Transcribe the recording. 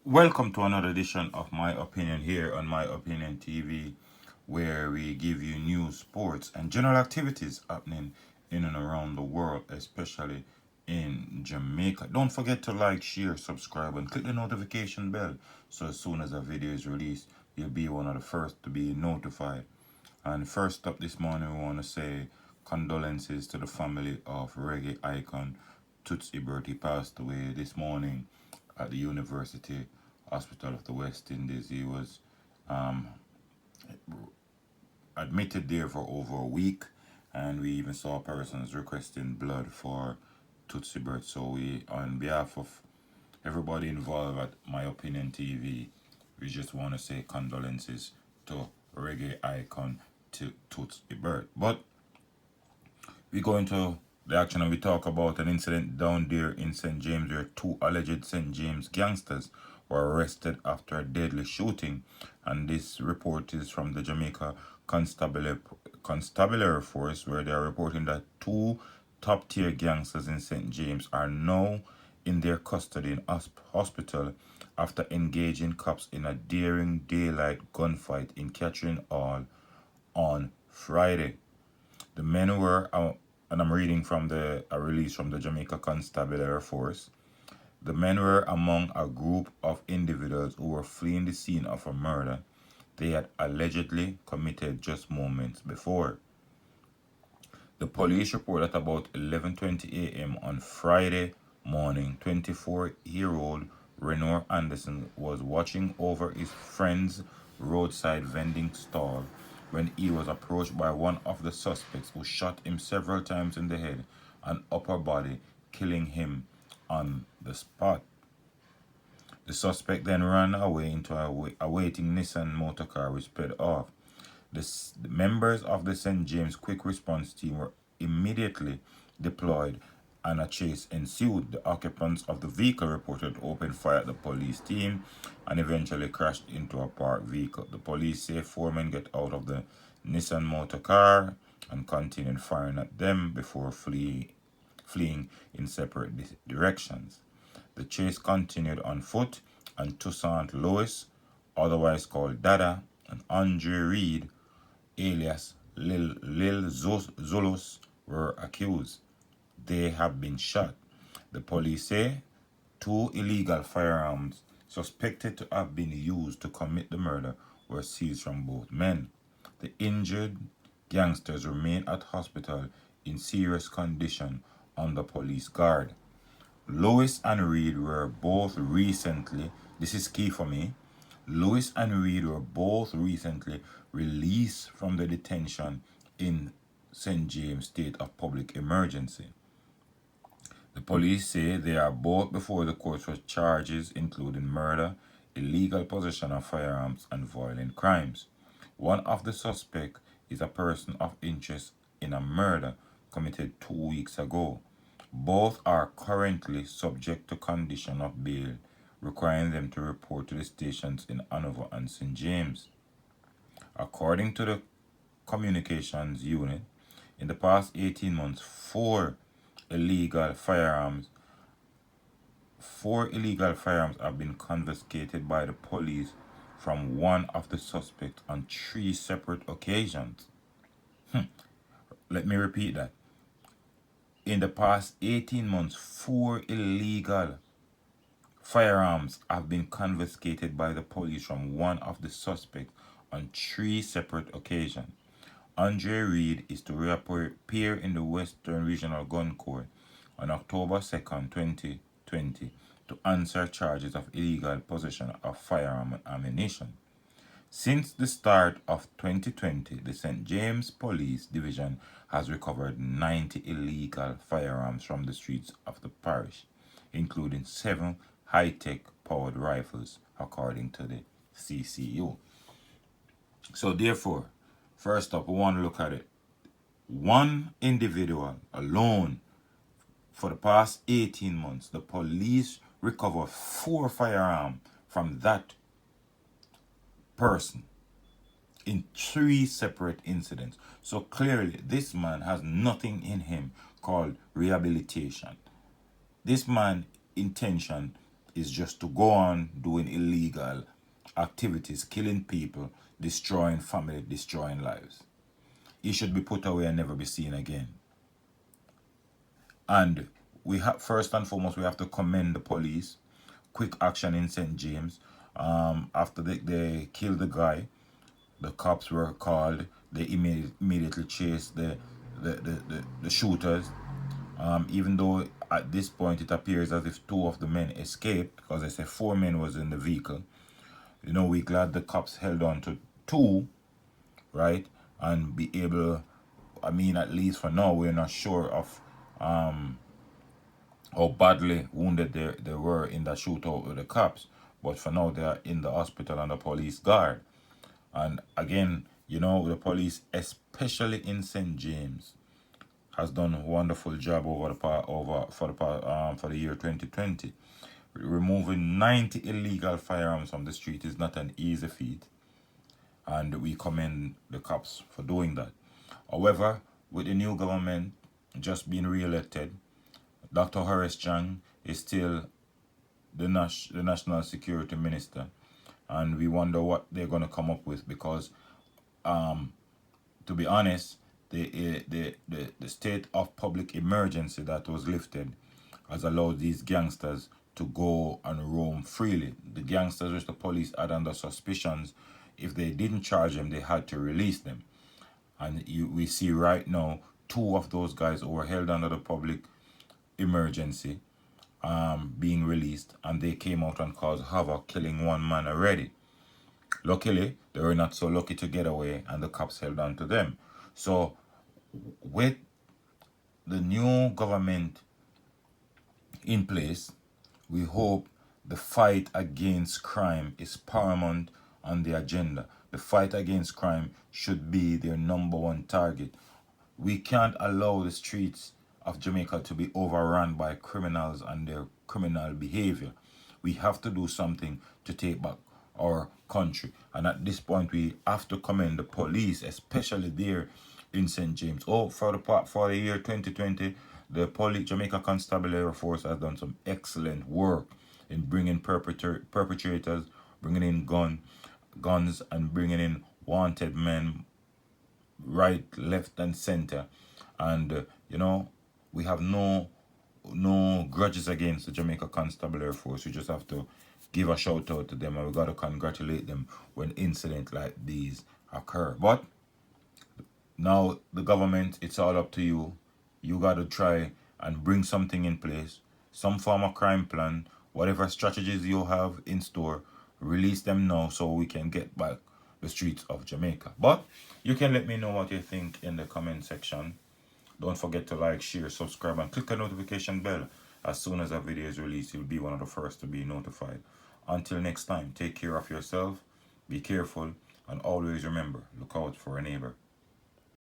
Welcome to another edition of My Opinion here on My Opinion TV, where we give you news, sports, and general activities happening in and around the world, especially in Jamaica. Don't forget to like, share, subscribe, and click the notification bell so as soon as a video is released, you'll be one of the first to be notified. And first up this morning, we want to say condolences to the family of reggae icon Toots Hibbert. He passed away this morning at the University Hospital of the West Indies. He was um, admitted there for over a week, and we even saw persons requesting blood for Toots Hibbert. So we, on behalf of everybody involved at My Opinion TV, we just want to say condolences to reggae icon to Toots Hibbert. But we go into the action and we talk about an incident down there in St. James where two alleged St. James gangsters were arrested after a deadly shooting. And this report is from the Jamaica Constabulary Force, where they are reporting that two top tier gangsters in St. James are now in their custody in hospital after engaging cops in a daring daylight gunfight in Catherine Hall on Friday. The men were, and I'm reading from a release from the Jamaica Constabulary Force. The men were among a group of individuals who were fleeing the scene of a murder they had allegedly committed just moments before. The police report that about 11:20 a.m. on Friday morning, 24-year-old Renor Anderson was watching over his friend's roadside vending stall when he was approached by one of the suspects who shot him several times in the head and upper body, killing him on the spot. The suspect then ran away into a waiting Nissan motorcar which sped off. The members of the St. James Quick Response Team were immediately deployed and a chase ensued. The occupants of the vehicle reported open fire at the police team and eventually crashed into a parked vehicle. The police say four men get out of the Nissan motor car and continued firing at them before fleeing in separate directions. The chase continued on foot, and Toussaint Lewis, otherwise called Dada, and Andre Reed, alias Lil Zulus, were accused. They have been shot. The police say two illegal firearms suspected to have been used to commit the murder were seized from both men. The injured gangsters remain at hospital in serious condition under police guard. Lewis and Reed were both recently, this is key for me, Lewis and Reed were both recently released from the detention in St. James state of public emergency. The police say they are both before the court for charges including murder, illegal possession of firearms, and violent crimes. One of the suspects is a person of interest in a murder committed 2 weeks ago. Both are currently subject to condition of bail, requiring them to report to the stations in Hanover and St. James. According to the communications unit, in the past 18 months, illegal firearms four illegal firearms have been confiscated by the police from one of the suspects on three separate occasions. Let me repeat that. In the past 18 months, four illegal firearms have been confiscated by the police from one of the suspects on three separate occasions. Andre Reed is to reappear in the Western Regional Gun Court on October 2nd, 2020 to answer charges of illegal possession of firearm and ammunition. Since the start of 2020, the St. James Police Division has recovered 90 illegal firearms from the streets of the parish, including 7 high-tech powered rifles, according to the CCU. So therefore, first up, we want to look at it. One individual alone, for the past 18 months, the police recovered 4 firearms from that person in 3 separate incidents. So clearly, this man has nothing in him called rehabilitation. This man's intention is just to go on doing illegal activities, killing people, destroying family, destroying lives. He should be put away and never be seen again. And we have, first and foremost, we have to commend the police. Quick action in St. James. After they killed the guy, the cops were called. They immediately chased the shooters. Even though at this point it appears as if two of the men escaped, because they say 4 men was in the vehicle. You know, we're glad the cops held on to 2, right? And be able, I mean, at least for now, we're not sure of how badly wounded they were in that shootout with the cops. But for now, they are in the hospital under police guard. And again, you know, the police, especially in St. James, has done a wonderful job for the year 2020. Removing 90 illegal firearms from the street is not an easy feat, and we commend the cops for doing that. However, with the new government just being re-elected, Dr. Horace Chang is still the national security minister, and we wonder what they're going to come up with, because to be honest, the state of public emergency that was lifted has allowed these gangsters to go and roam freely. The gangsters which the police had under suspicions, if they didn't charge them, they had to release them. And we see right now 2 of those guys who were held under the public emergency being released, and they came out and caused havoc, killing 1 man already. Luckily, they were not so lucky to get away, and the cops held on to them. So, with the new government in place, we hope the fight against crime is paramount on the agenda. The fight against crime should be their #1 target. We can't allow the streets of Jamaica to be overrun by criminals and their criminal behavior. We have to do something to take back our country. And at this point, we have to commend the police, especially there in St. James. Oh, for the year 2020, the Jamaica Constabulary Force has done some excellent work in bringing perpetrators, bringing in guns, and bringing in wanted men right, left, and center. And you know, we have no grudges against the Jamaica Constabulary Force. We just have to give a shout out to them, and we got to congratulate them when incidents like these occur. But now the government, it's all up to you. You got to try and bring something in place, some form of crime plan, whatever strategies you have in store, release them now so we can get back the streets of Jamaica. But you can let me know what you think in the comment section. Don't forget to like, share, subscribe, and click the notification bell. As soon as a video is released, you'll be one of the first to be notified. Until next time, take care of yourself, be careful, and always remember, look out for a neighbor.